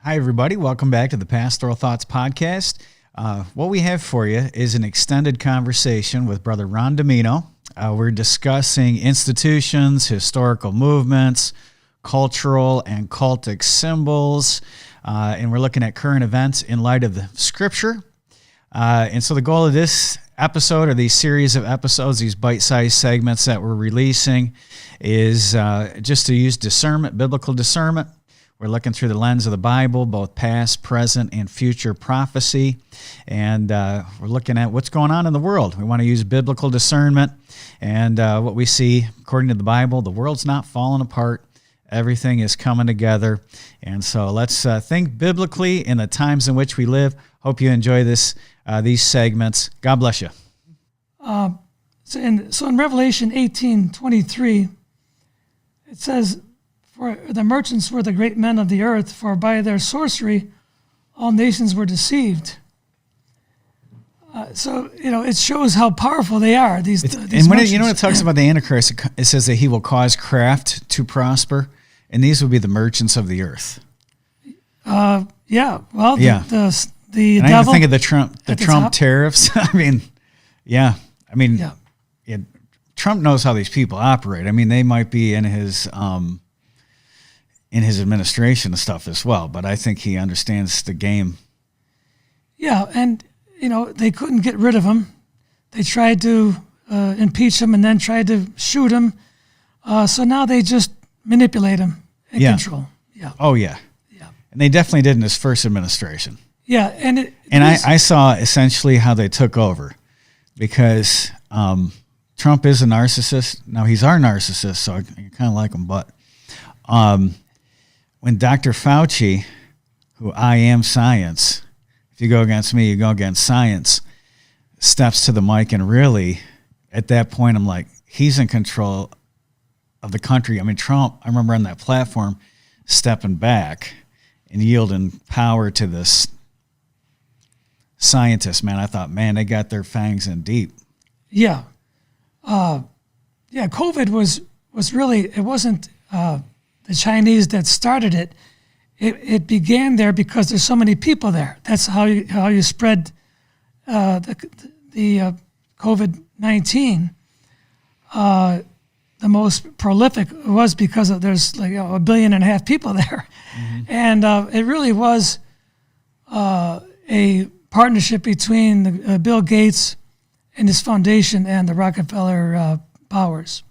Hi, everybody. Welcome back to the Pastoral Thoughts Podcast. What we have for you is an extended conversation with Brother Ron Domino. We're discussing institutions, historical movements, cultural and cultic symbols, and we're looking at current events in light of the Scripture. And so the goal of this episode, or these series of episodes, these bite-sized segments that we're releasing, is just to use discernment, biblical discernment. We're looking through the lens of the Bible, both past, present, and future prophecy. And we're looking at what's going on in the world. We want to use biblical discernment. And what we see, according to the Bible, the world's not falling apart. Everything is coming together. And so let's think biblically in the times in which we live. Hope you enjoy these segments. God bless you. So in Revelation 18:23, it says, "For the merchants were the great men of the earth, for by their sorcery all nations were deceived." So it shows how powerful they are. These and when merchants. it talks about the Antichrist, it says that he will cause craft to prosper, and these will be the merchants of the earth. Yeah. Well, Yeah. the and devil. I even think of the Trump tariffs. I mean, yeah. Trump knows how these people operate. I mean, they might be in his administration and stuff as well, but I think he understands the game. Yeah, and they couldn't get rid of him. They tried to impeach him and then tried to shoot him. So now they just manipulate him and control. Yeah. Oh yeah. Yeah. And they definitely did in his first administration. Yeah, and I saw essentially how they took over, because Trump is a narcissist. Now he's our narcissist, so I kind of like him. But when Dr. Fauci, who I am science, if you go against me, you go against science, steps to the mic, and really, at that point, I'm like, he's in control of the country. I mean, Trump, I remember on that platform, stepping back and yielding power to this scientist, man. I thought, man, they got their fangs in deep. Yeah. COVID was really, it wasn't the Chinese that started it. It began there because there's so many people there. That's how you spread the COVID-19. The most prolific was because there's like 1.5 billion people there. Mm-hmm. And it really was a partnership between Bill Gates and his foundation and the Rockefeller powers.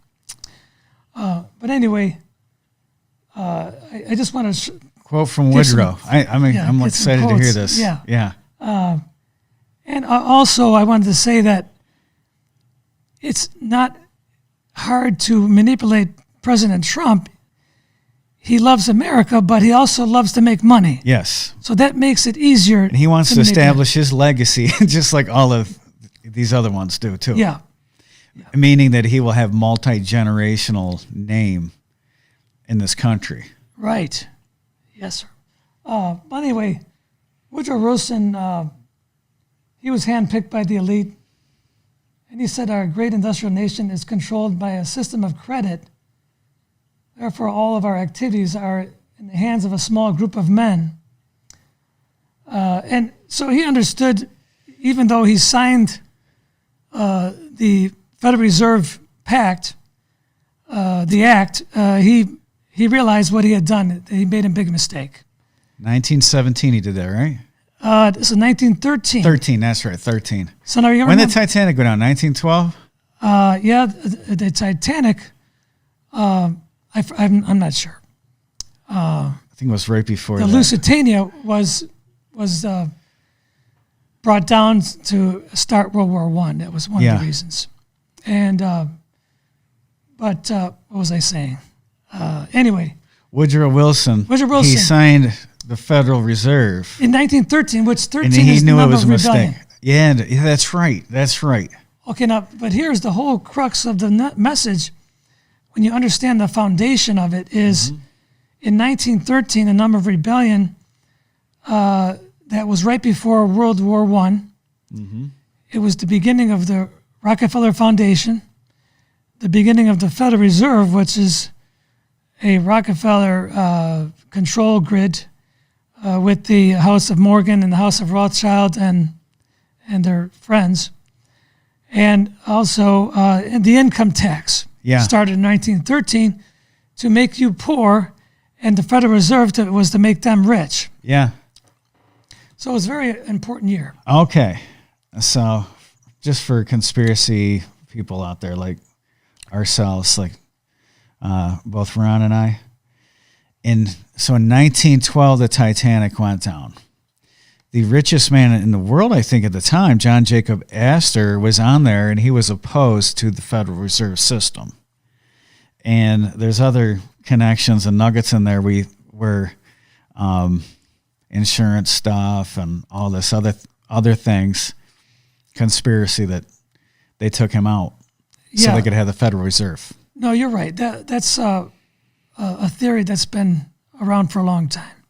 But anyway, I just want to quote from Woodrow. I'm excited to hear this. Yeah. Yeah. And also, I wanted to say that it's not hard to manipulate President Trump. He loves America, but he also loves to make money. Yes. So that makes it easier. And he wants to establish his legacy, just like all of these other ones do, too. Yeah. Meaning that he will have multi-generational name in this country. Right. Yes, sir. But anyway, Woodrow Wilson, he was handpicked by the elite. And he said, "Our great industrial nation is controlled by a system of credit. Therefore, all of our activities are in the hands of a small group of men." And so he understood, even though he signed the Federal Reserve Pact, the act, he realized what he had done. He made a big mistake. 1917 he did that, right? So 1913. 13, that's right, 13. So now you when did Titanic go down, 1912? Yeah, the Titanic, I'm not sure. I think it was right before the Lusitania was brought down to start World War I. That was one of the reasons. And, but what was I saying? Anyway. Woodrow Wilson. He signed the Federal Reserve. In 1913, which 13 and he is knew the it number was a of mistake. rebellion. Yeah, that's right. That's right. Okay, now, but here's the whole crux of the message. When you understand the foundation of it is, in 1913, the number of rebellion that was right before World War I. Mm-hmm. It was the beginning of the Rockefeller Foundation, the beginning of the Federal Reserve, which is a Rockefeller control grid with the House of Morgan and the House of Rothschild and their friends. And also the income tax started in 1913 to make you poor, and the Federal Reserve was to make them rich. Yeah. So it was a very important year. Okay. So just for conspiracy people out there like ourselves, like both Ron and I, so in 1912, the Titanic went down. The richest man in the world, I think at the time, John Jacob Astor, was on there, and he was opposed to the Federal Reserve System. And there's other connections and nuggets in there where insurance stuff and all this other things, conspiracy that they took him out so they could have the Federal Reserve. No, you're right. That's a theory that's been around for a long time.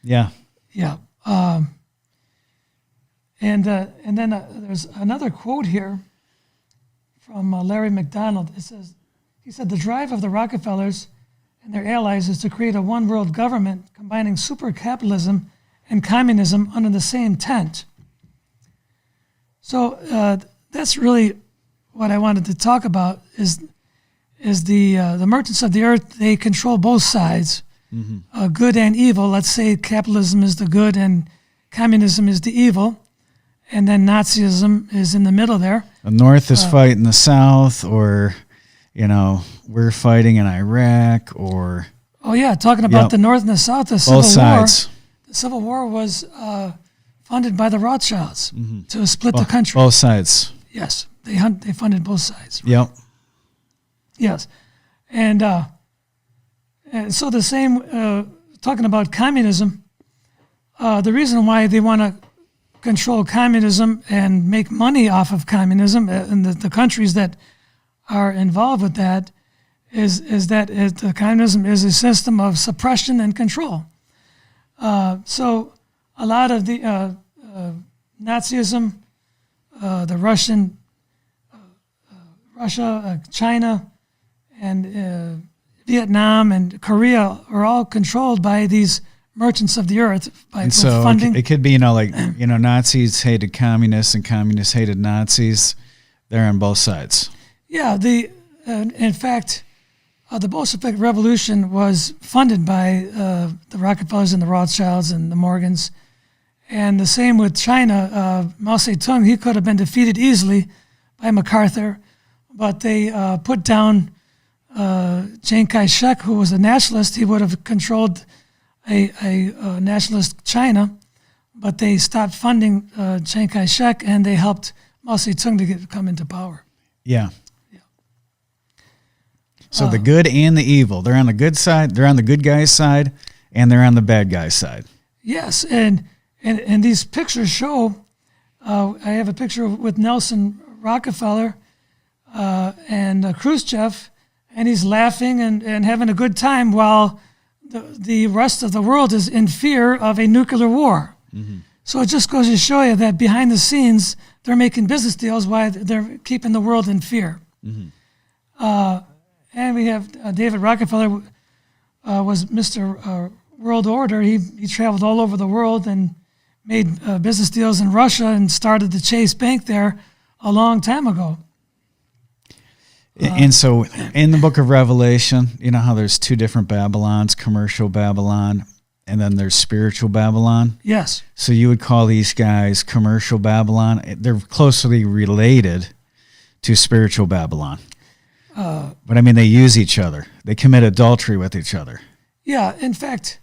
Yeah. Yeah. And then there's another quote here from Larry McDonald. He said, the drive of the Rockefellers and their allies is to create a one-world government combining super capitalism and communism under the same tent. So that's really what I wanted to talk about is the merchants of the earth. They control both sides, good and evil. Let's say capitalism is the good and communism is the evil. And then Nazism is in the middle there. The North is fighting the South, or, we're fighting in Iraq, or... Oh, yeah, talking about the North and the South, the Civil War. Both sides. The Civil War was funded by the Rothschilds to split the country. Both sides. Yes, they funded both sides. Yep. Yes. And so the same, talking about communism, the reason why they want to control communism and make money off of communism, and the countries that are involved with that, is that the communism is a system of suppression and control. So a lot of the Nazism, the Russia, China, and Vietnam and Korea are all controlled by these merchants of the earth by and so funding. It could be, Nazis hated communists and communists hated Nazis. They're on both sides. Yeah, in fact, the Bolshevik Revolution was funded by the Rockefellers and the Rothschilds and the Morgans. And the same with China. Mao Zedong, he could have been defeated easily by MacArthur, but they put down Chiang Kai-shek, who was a nationalist. He would have controlled a nationalist China, but they stopped funding Chiang Kai-shek, and they helped Mao Zedong to come into power. Yeah. So the good and the evil, they're on the good side, they're on the good guy's side, and they're on the bad guy's side. Yes, and these pictures show, I have a picture with Nelson Rockefeller and Khrushchev, and he's laughing and having a good time while the rest of the world is in fear of a nuclear war. Mm-hmm. So it just goes to show you that behind the scenes, they're making business deals while they're keeping the world in fear. Mm-hmm. And we have David Rockefeller was Mr. World Order. He traveled all over the world and made business deals in Russia and started the Chase Bank there a long time ago. And so in the book of Revelation, you know how there's two different Babylons, commercial Babylon, and then there's spiritual Babylon? Yes. So you would call these guys commercial Babylon. They're closely related to spiritual Babylon. But I mean, they use each other. They commit adultery with each other. Yeah, in fact.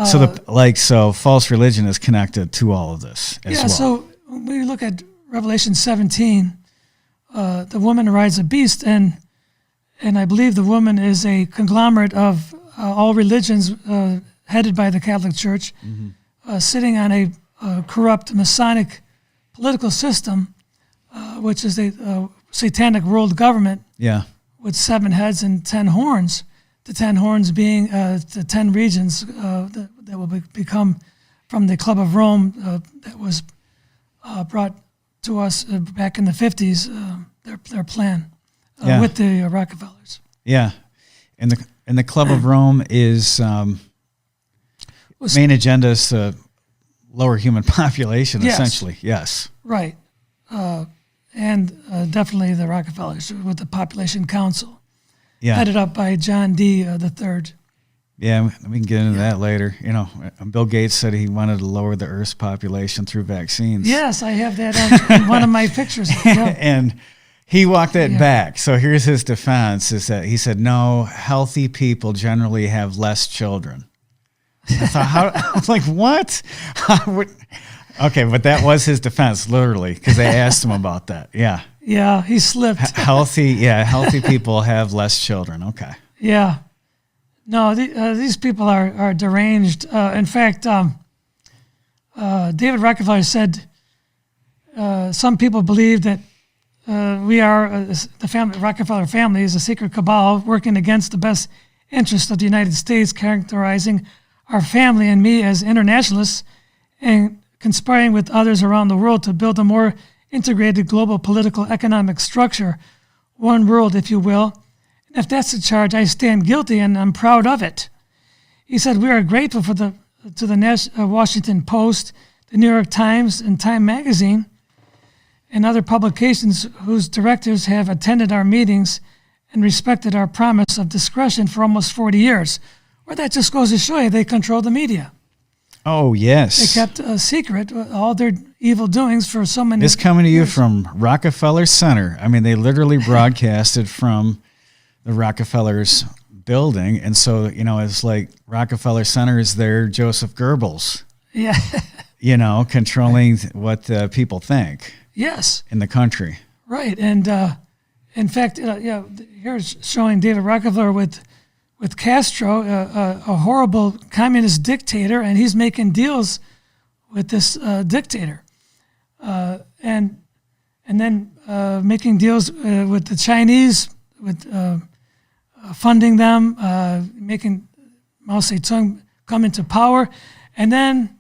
So false religion is connected to all of this as well. Yeah, so when we look at Revelation 17, the woman rides a beast, and I believe the woman is a conglomerate of all religions headed by the Catholic Church, sitting on a corrupt Masonic political system, which is a satanic world government with 7 heads and 10 horns. The 10 horns being the 10 regions that will become from the Club of Rome that was brought to us back in the 50s, their plan with the Rockefellers. Yeah. And the Club of Rome is... main agenda is to lower human population, Yes. essentially. Yes. Right. And definitely the Rockefellers with the Population Council, Yeah. headed up by John D. the third. Yeah, we can get into that later. You know, Bill Gates said he wanted to lower the Earth's population through vaccines. Yes, I have that on one of my pictures. Yeah. And he walked that Yeah. back. So here's his defense: is that he said, no, healthy people generally have less children. I thought, I was like, what? Okay, but that was his defense, literally, because they asked him about that. Yeah, Yeah, he slipped. healthy people have less children. Okay. Yeah. No, these people are deranged. In fact, David Rockefeller said some people believe that we are, the Rockefeller family is a secret cabal working against the best interests of the United States, characterizing our family and me as internationalists and conspiring with others around the world to build a more integrated global political economic structure, one world, if you will. If that's the charge, I stand guilty, and I'm proud of it. He said, we are grateful to the Washington Post, the New York Times, and Time Magazine, and other publications whose directors have attended our meetings and respected our promise of discretion for almost 40 years. Well, that just goes to show you they control the media. Oh, yes. They kept a secret all their evil doings for so many This coming to you years. from Rockefeller Center. I mean, they literally broadcasted from the Rockefeller's building. And so, you know, it's like Rockefeller Center is their Joseph Goebbels, Yeah. you know, controlling what people think Yes. in the country. Right, and in fact, here's showing David Rockefeller with Castro, a horrible communist dictator, and he's making deals with this dictator, and then making deals with the Chinese, with funding them, making Mao Zedong come into power, and then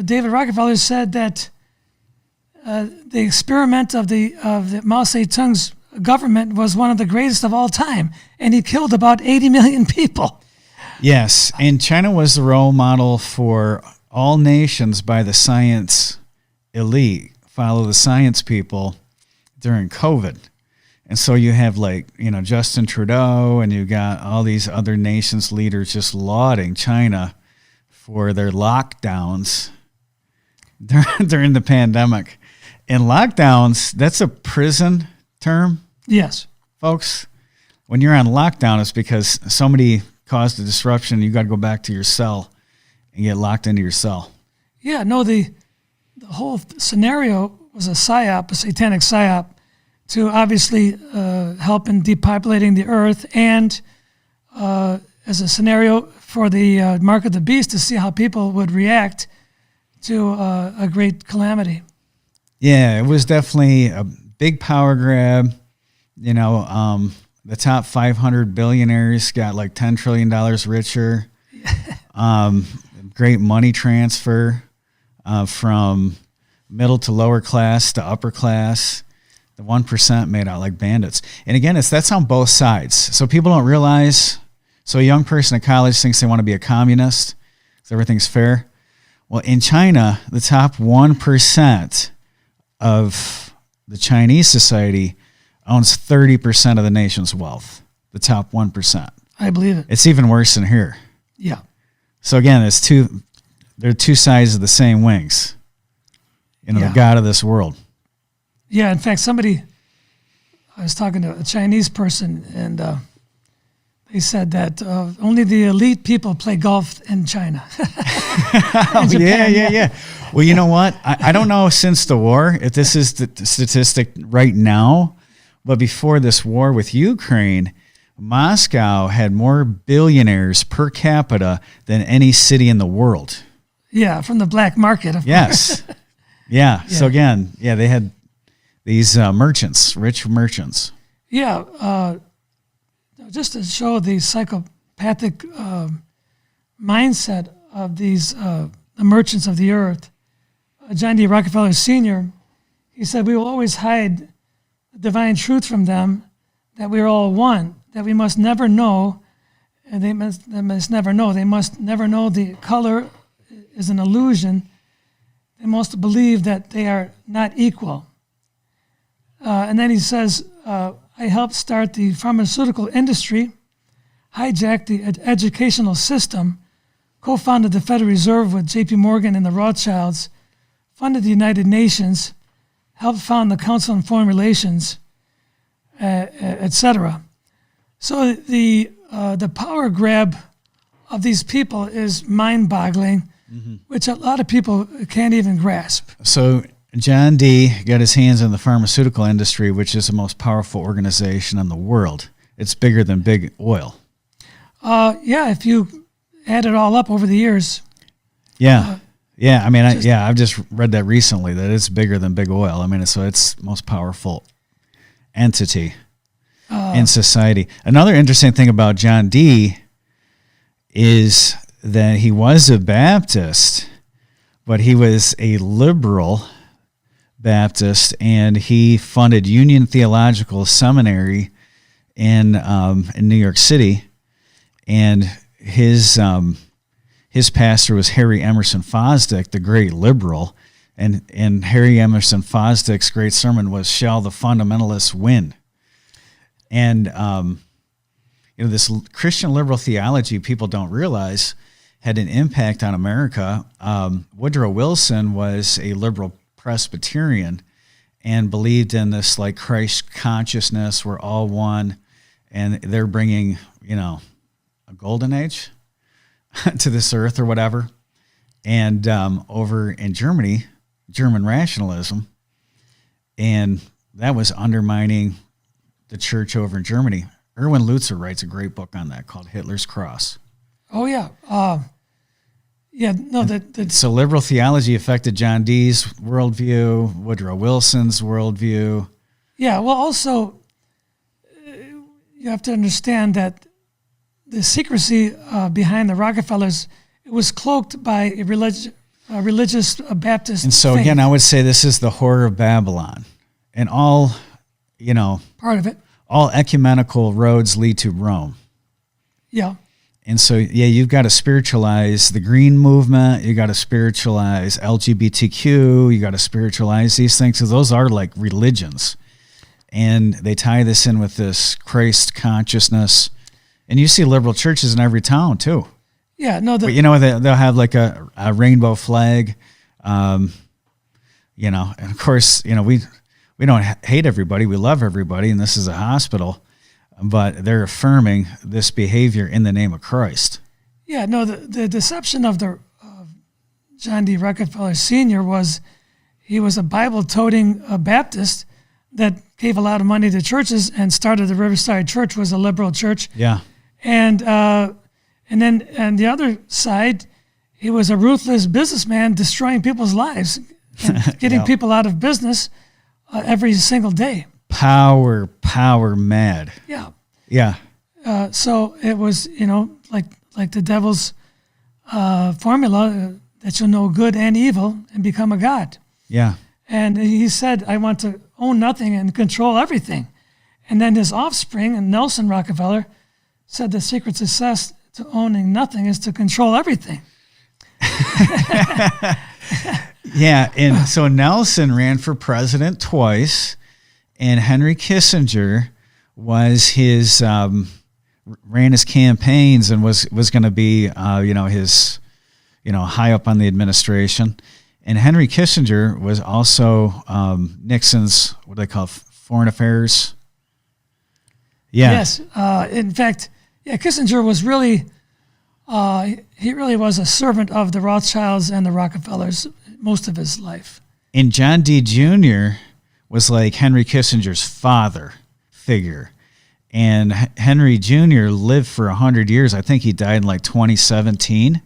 David Rockefeller said that. The experiment of the Mao Zedong's government was one of the greatest of all time, and he killed about 80 million people. Yes, and China was the role model for all nations by the science elite, follow the science people during COVID. And so you have like, you know, Justin Trudeau, and you got all these other nations leaders just lauding China for their lockdowns during the pandemic. And lockdowns, that's a prison term, Yes. folks. When you're on lockdown, it's because somebody caused a disruption. You got to go back to your cell and get locked into your cell. Yeah, no, the whole scenario was a psyop, a satanic psyop, to obviously help in depopulating the earth, and as a scenario for the mark of the beast to see how people would react to a great calamity. Yeah, it was definitely a big power grab. You know, the top 500 billionaires got like $10 trillion richer. Great money transfer from middle to lower class to upper class. The 1% made out like bandits. And again, that's on both sides. So people don't realize. So a young person at college thinks they want to be a communist, so everything's fair. Well, in China, the top 1% of the Chinese society owns 30% of the nation's wealth. The top 1%. I believe it. It's even worse than here. Yeah. So again, they're two sides of the same wings. You know, Yeah. the God of this world. Yeah, in fact, I was talking to a Chinese person, and they said that only the elite people play golf in China. Oh, Japan, yeah. Well, you know what? I don't know since the war, if this is the statistic right now, but before this war with Ukraine, Moscow had more billionaires per capita than any city in the world. Yeah, from the black market. Of Yes. Yeah. So Yeah. again, they had these merchants, rich merchants. Yeah, just to show the psychopathic mindset of these the merchants of the earth, John D. Rockefeller Sr., he said, we will always hide the divine truth from them, that we are all one, that we must never know and they must never know. They must never know the color is an illusion. They must believe that they are not equal. And then he says, I helped start the pharmaceutical industry, hijacked the educational system, co-founded the Federal Reserve with J.P. Morgan and the Rothschilds, funded the United Nations, helped found the Council on Foreign Relations, etc. So the power grab of these people is mind-boggling, which a lot of people can't even grasp. So John Dee got his hands on the pharmaceutical industry, which is the most powerful organization in the world. It's bigger than big oil. Yeah, if you add it all up over the years. Yeah. I mean, I've just read that recently, that it's bigger than big oil. I mean, so it's the most powerful entity in society. Another interesting thing about John Dee is that he was a Baptist, but he was a liberal Baptist, and he funded Union Theological Seminary in New York City, and his pastor was Harry Emerson Fosdick, the great liberal, and Harry Emerson Fosdick's great sermon was "Shall the Fundamentalists Win?" And this Christian liberal theology, people don't realize, had an impact on America. Woodrow Wilson was a liberal Presbyterian and believed in this like Christ consciousness, we're all one, and they're bringing a golden age to this earth or whatever. And over in Germany, German rationalism, and that was undermining the church over in Germany. Erwin Lutzer writes a great book on that called Hitler's Cross. Oh, yeah. So liberal theology affected John Dee's worldview, Woodrow Wilson's worldview. Yeah, well, also, you have to understand that the secrecy behind the Rockefellers, it was cloaked by a religious Baptist And so, faith. again, I would say this is the whore of Babylon. And all, part of it. all ecumenical roads lead to Rome. Yeah. And so, you've got to spiritualize the green movement. You got to spiritualize LGBTQ. You got to spiritualize these things. So those are like religions. And they tie this in with this Christ consciousness. And you see liberal churches in every town too. Yeah, no. But they'll have like a rainbow flag. And of course, we don't hate everybody. We love everybody. And this is a hospital. But they're affirming this behavior in the name of Christ. Yeah, no, the deception of John D. Rockefeller Sr. was he was a Bible-toting Baptist that gave a lot of money to churches and started the Riverside Church, was a liberal church. Yeah. And then on the other side, he was a ruthless businessman destroying people's lives and getting people out of business every single day. Power mad. Yeah. Yeah. So it was, like the devil's formula that you'll know good and evil and become a god. Yeah. And he said, I want to own nothing and control everything. And then his offspring, and Nelson Rockefeller, said the secret success to owning nothing is to control everything. Yeah. And so Nelson ran for president twice. And Henry Kissinger was ran his campaigns and was going to be, his, high up on the administration. And Henry Kissinger was also Nixon's, what do they call it, foreign affairs? Yeah. Yes. In fact, Kissinger was really, he really was a servant of the Rothschilds and the Rockefellers most of his life. And John D. Jr. was like Henry Kissinger's father figure. And Henry Jr. lived for 100 years. I think he died in like 2017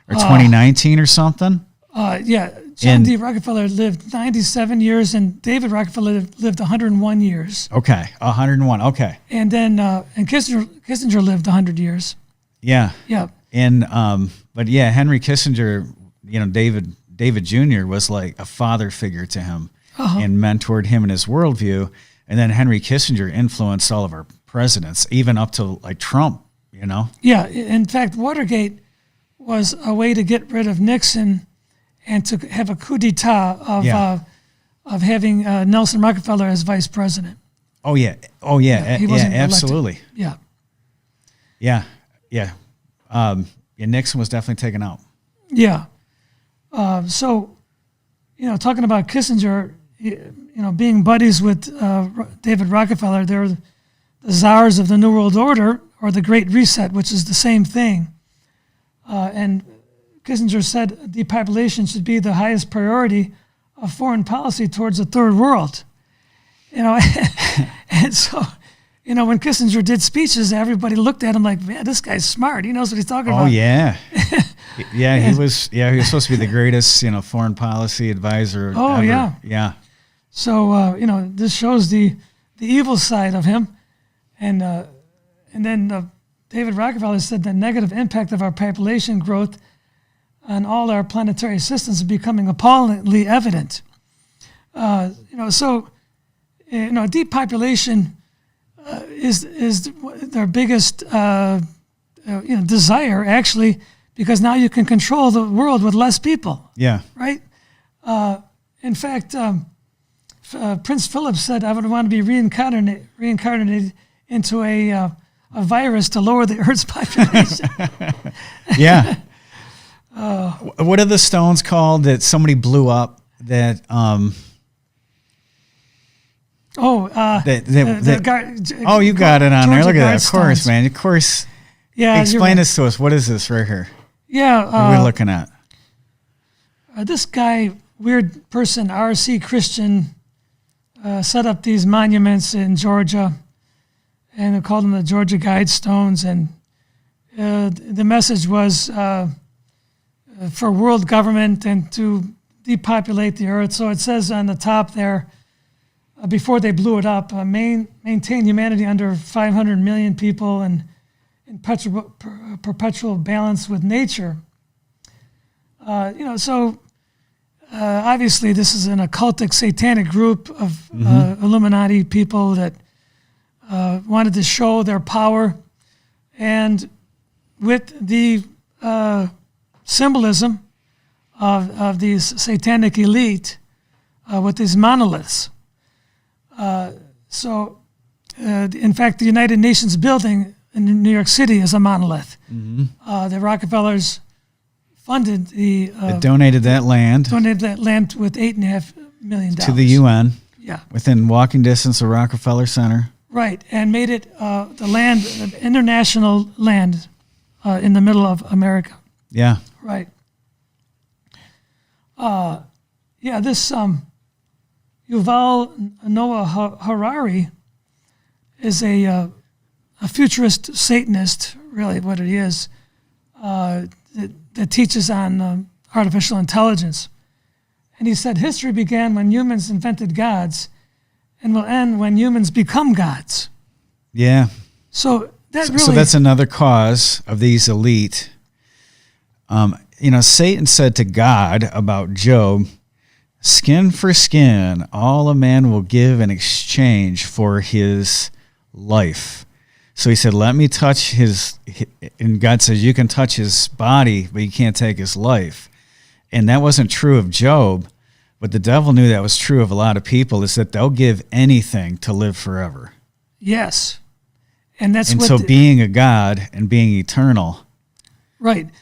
or 2019 or something. John D. Rockefeller lived 97 years, and David Rockefeller lived 101 years. Okay, 101, okay. And then and Kissinger lived 100 years. Yeah. Yeah. And, Henry Kissinger, David Jr. was like a father figure to him. And mentored him in his worldview. And then Henry Kissinger influenced all of our presidents, even up to like Trump, you know? Yeah, in fact, Watergate was a way to get rid of Nixon and to have a coup d'etat of having Nelson Rockefeller as vice president. Oh, yeah. Oh, yeah. He wasn't elected. Absolutely. Yeah. Yeah. Yeah. Nixon was definitely taken out. Yeah. So, talking about Kissinger, being buddies with David Rockefeller, they're the czars of the New World Order, or the Great Reset, which is the same thing. And Kissinger said depopulation should be the highest priority of foreign policy towards the third world. And so, when Kissinger did speeches, everybody looked at him like, man, this guy's smart. He knows what he's talking about. Oh, yeah. Yeah, he was supposed to be the greatest, foreign policy advisor ever. Yeah. Yeah. So, this shows the evil side of him. And then David Rockefeller said the negative impact of our population growth on all our planetary systems is becoming appallingly evident. Depopulation is their biggest desire, actually, because now you can control the world with less people. Yeah. Right? In fact, Prince Philip said, I would want to be reincarnated into a virus to lower the Earth's population. Yeah. What are the stones called that somebody blew up that... you got it on there. Look at that. Of course, man. Of course. Yeah. Explain this to us. What is this right here? Yeah. What are we looking at? This guy, weird person, R.C. Christian, set up these monuments in Georgia, and they called them the Georgia Guidestones. And the message was for world government and to depopulate the earth. So it says on the top there, before they blew it up, maintain humanity under 500 million people and in perpetual balance with nature. Obviously this is an occultic, satanic group of Illuminati people that wanted to show their power, and with the symbolism of these satanic elite with these monoliths. In fact, the United Nations building in New York City is a monolith. Mm-hmm. The Rockefellers funded they donated that land. Donated that land with $8.5 million. To the UN. Yeah. Within walking distance of Rockefeller Center. Right, and made it the land, international land in the middle of America. Yeah. Right. This... Yuval Noah Harari is a futurist Satanist, really what it is, that teaches on artificial intelligence. And he said history began when humans invented gods and will end when humans become gods. Yeah. So that's another cause of these elite. Satan said to God about Job, skin for skin, all a man will give in exchange for his life. So he said, let me touch and God says, you can touch his body, but you can't take his life. And that wasn't true of Job, but the devil knew that was true of a lot of people, is that they'll give anything to live forever. Yes. So being a God and being eternal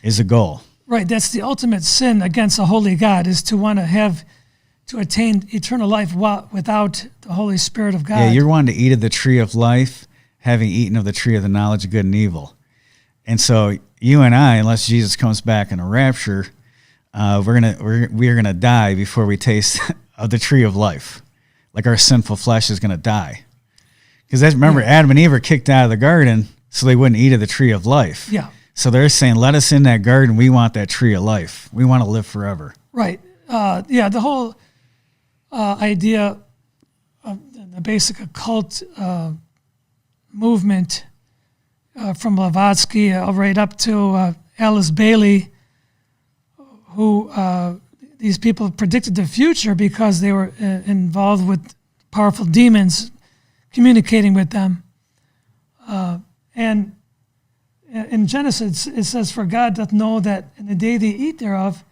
is a goal. Right, that's the ultimate sin against a holy God, is to want to attain eternal life without the Holy Spirit of God. Yeah, you're wanting to eat of the tree of life, having eaten of the tree of the knowledge of good and evil. And so you and I, unless Jesus comes back in a rapture, we're gonna die before we taste of the tree of life. Like our sinful flesh is gonna die. Because remember, Adam and Eve were kicked out of the garden so they wouldn't eat of the tree of life. Yeah. So they're saying, let us in that garden. We want that tree of life. We want to live forever. Right. The whole idea of the basic occult movement from Blavatsky right up to Alice Bailey, who these people predicted the future because they were involved with powerful demons communicating with them. And in Genesis, it says, "For God doth know that in the day they eat thereof,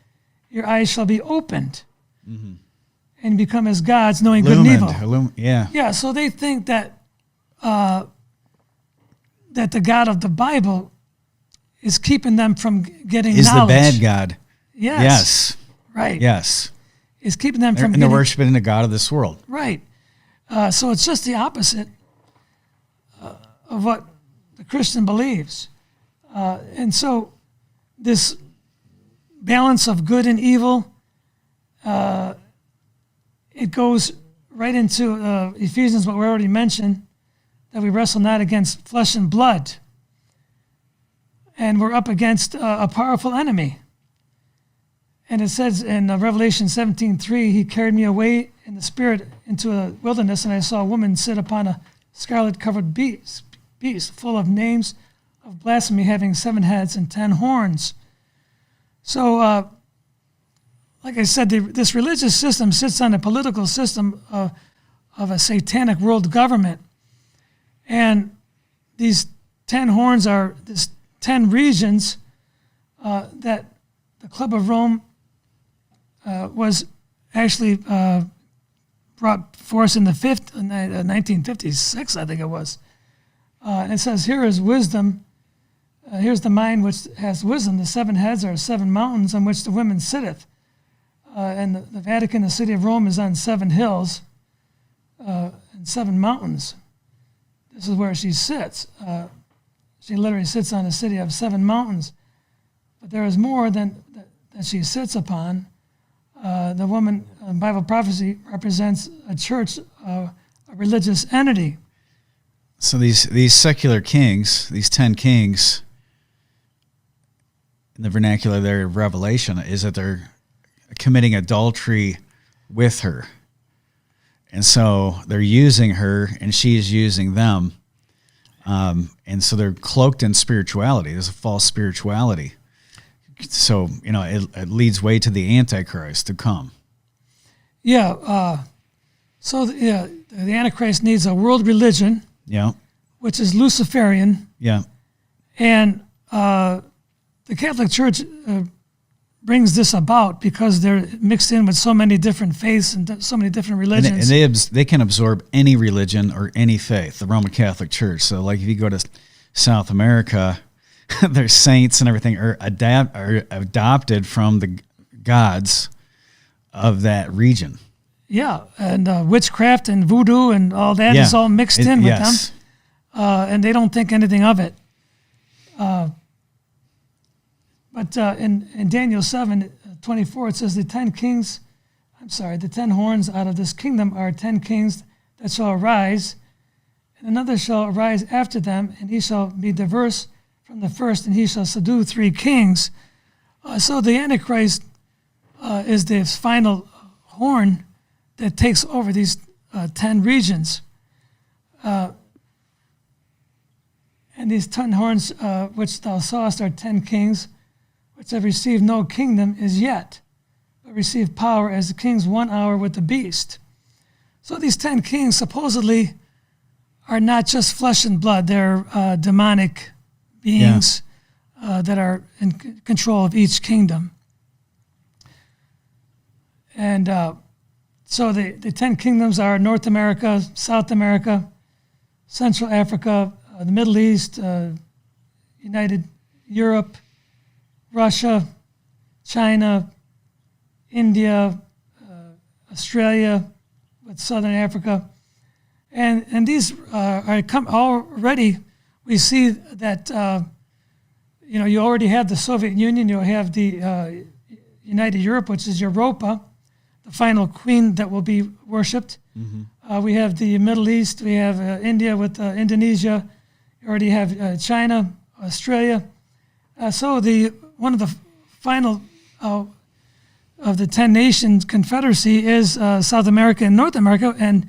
your eyes shall be opened, and become as gods, knowing good and evil." Yeah. Yeah, so they think that that the God of the Bible is keeping them from getting Is knowledge. the bad God. Yes. Yes. Right. Yes. Is keeping them from And they're worshiping the God of this world. Right. So it's just the opposite of what the Christian believes. And so this balance of good and evil, it goes right into Ephesians, what we already mentioned, that we wrestle not against flesh and blood. And we're up against a powerful enemy. And it says in Revelation 17:3, "He carried me away in the spirit into a wilderness, and I saw a woman sit upon a scarlet-covered beast full of names of blasphemy, having 7 heads and 10 horns." So, like I said, this religious system sits on a political system of a satanic world government. And these 10 horns are these 10 regions that the Club of Rome was actually brought forth in 1956, I think it was. And it says, "Here is wisdom. Here's the mind which has wisdom. The 7 heads are 7 mountains on which the woman sitteth." And the Vatican, the city of Rome, is on 7 hills and 7 mountains. This is where she sits. She literally sits on a city of 7 mountains. But there is more than that she sits upon. The woman in Bible prophecy represents a church, a religious entity. So these secular kings, these 10 kings, in the vernacular there of Revelation, is that they're committing adultery with her. And so they're using her, and she's using them. And so they're cloaked in spirituality. There's a false spirituality. So, it leads way to the Antichrist to come. Yeah. The Antichrist needs a world religion, Yeah. which is Luciferian. Yeah. And the Catholic Church brings this about because they're mixed in with so many different faiths and so many different religions. And they can absorb any religion or any faith, the Roman Catholic Church. So, like, if you go to South America, their saints and everything are adopted from the gods of that region. Yeah, and witchcraft and voodoo and all that is all mixed in with them. And they don't think anything of it. But in Daniel 7:24, it says, the 10 horns out of this kingdom are 10 kings that shall arise, and another shall arise after them, and he shall be diverse from the first, and he shall subdue 3 kings. So the Antichrist is the final horn that takes over these 10 regions. And these 10 horns which thou sawest are 10 kings, which have received no kingdom as yet, but receive power as the kings 1 hour with the beast. So these 10 kings supposedly are not just flesh and blood, they're demonic beings that are in control of each kingdom. And so the 10 kingdoms are North America, South America, Central Africa, the Middle East, United Europe, Russia, China, India, Australia, with Southern Africa. And these are already, we see that, you already have the Soviet Union, you have the United Europe, which is Europa, the final queen that will be worshipped. Mm-hmm. We have the Middle East, we have India with Indonesia, you already have China, Australia. So one of the final of the 10 nations confederacy is South America and North America, and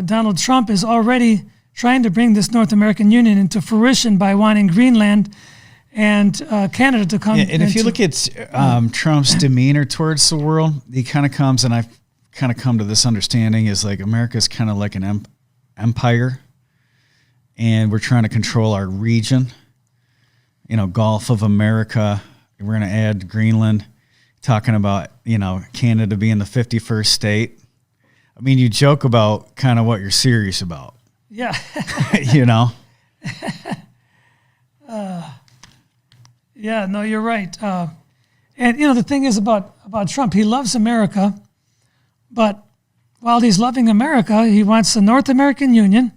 Donald Trump is already trying to bring this North American Union into fruition by wanting Greenland and Canada to come. Yeah, and if you look at Trump's demeanor towards the world, he kind of comes, and I've kind of come to this understanding, is like America's kind of like an empire, and we're trying to control our region. Gulf of America. We're going to add Greenland, talking about, Canada being the 51st state. I mean, you joke about kind of what you're serious about. Yeah. Yeah, no, you're right. And, the thing is about Trump, he loves America, but while he's loving America, he wants the North American Union.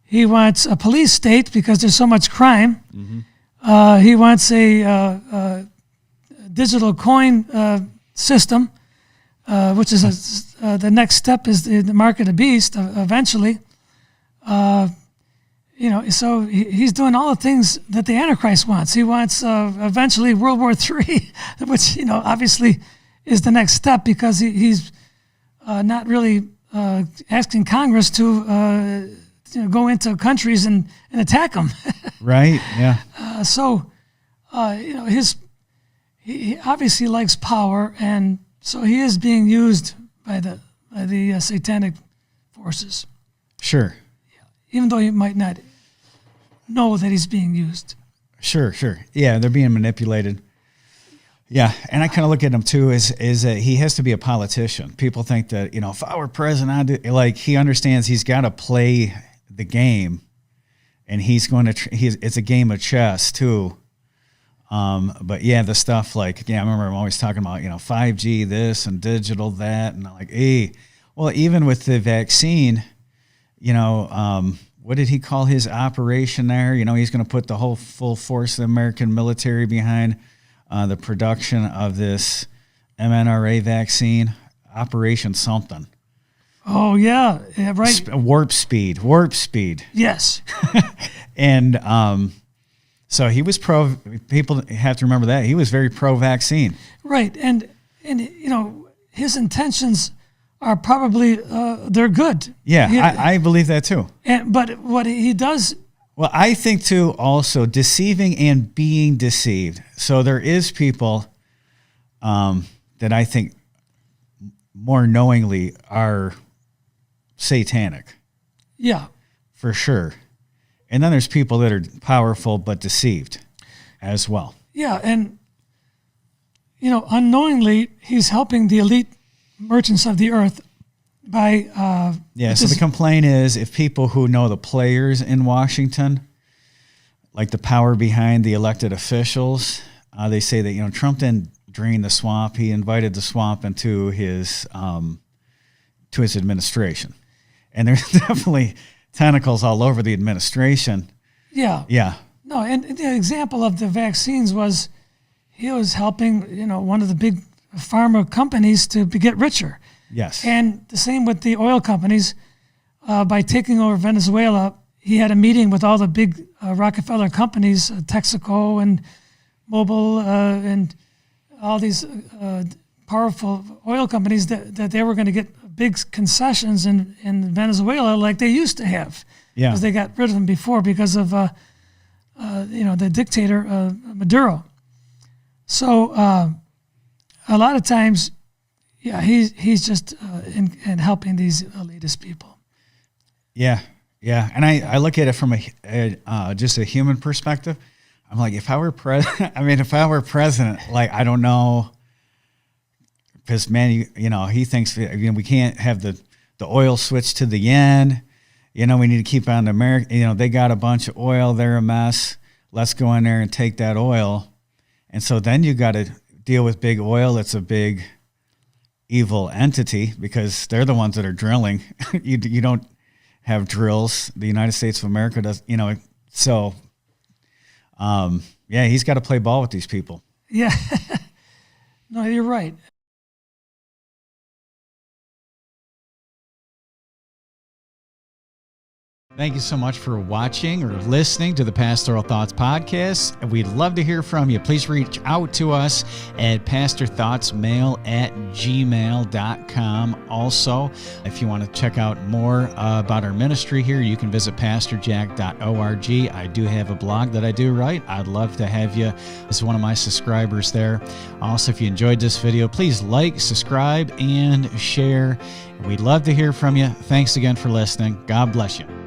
He wants a police state because there's so much crime. Mm-hmm. He wants a digital coin system, which is the next step is the mark of the beast eventually. So he's doing all the things that the Antichrist wants. He wants eventually World War III, which, obviously is the next step because he's not really asking Congress to go into countries and attack them. Right, yeah. He obviously likes power, and so he is being used by the satanic forces. Sure. Even though he might not know that he's being used. Sure. Yeah, they're being manipulated. Yeah, and I kind of look at him too as that he has to be a politician. People think that, if I were president, he understands he's got to play the game, and he's going to. It's a game of chess too. But yeah, the stuff I remember I'm always talking about 5G this and digital that, and I'm like, well, even with the vaccine, what did he call his operation there? He's going to put the whole full force of the American military behind the production of this mRNA vaccine, Operation something. Oh, yeah right. Warp speed. Yes. And so he was pro. People have to remember that. He was very pro-vaccine. Right. And his intentions are probably, they're good. Yeah, I believe that too. But what he does... Well, I think too also deceiving and being deceived. So there is people that I think more knowingly are satanic. Yeah. For sure. And then there's people that are powerful but deceived as well. Yeah, and, unknowingly, he's helping the elite merchants of the earth by... so the complaint is if people who know the players in Washington, like the power behind the elected officials, they say that, Trump didn't drain the swamp. He invited the swamp into his administration. And there's definitely tentacles all over the administration. Yeah. Yeah. No, and the example of the vaccines was he was helping, one of the big pharma companies to get richer. Yes. And the same with the oil companies. By taking over Venezuela, he had a meeting with all the big Rockefeller companies, Texaco and Mobil, and all these powerful oil companies that they were going to get big concessions in Venezuela like they used to have. Yeah. Because they got rid of them before because of, the dictator, Maduro. So a lot of times, yeah, he's just in helping these elitist people. Yeah, and I look at it from just a human perspective. I'm like, if I were president, I don't know, because man, he thinks we can't have the oil switch to the yen. We need to keep on America. They got a bunch of oil. They're a mess. Let's go in there and take that oil. And so then you got to deal with big oil. It's a big evil entity because they're the ones that are drilling. You don't have drills. The United States of America does, so he's got to play ball with these people. Yeah. No, you're right. Thank you so much for watching or listening to the Pastoral Thoughts Podcast. We'd love to hear from you. Please reach out to us at pastorthoughtsmail@gmail.com. Also, if you want to check out more about our ministry here, you can visit pastorjack.org. I do have a blog that I do write. I'd love to have you as one of my subscribers there. Also, if you enjoyed this video, please like, subscribe, and share. We'd love to hear from you. Thanks again for listening. God bless you.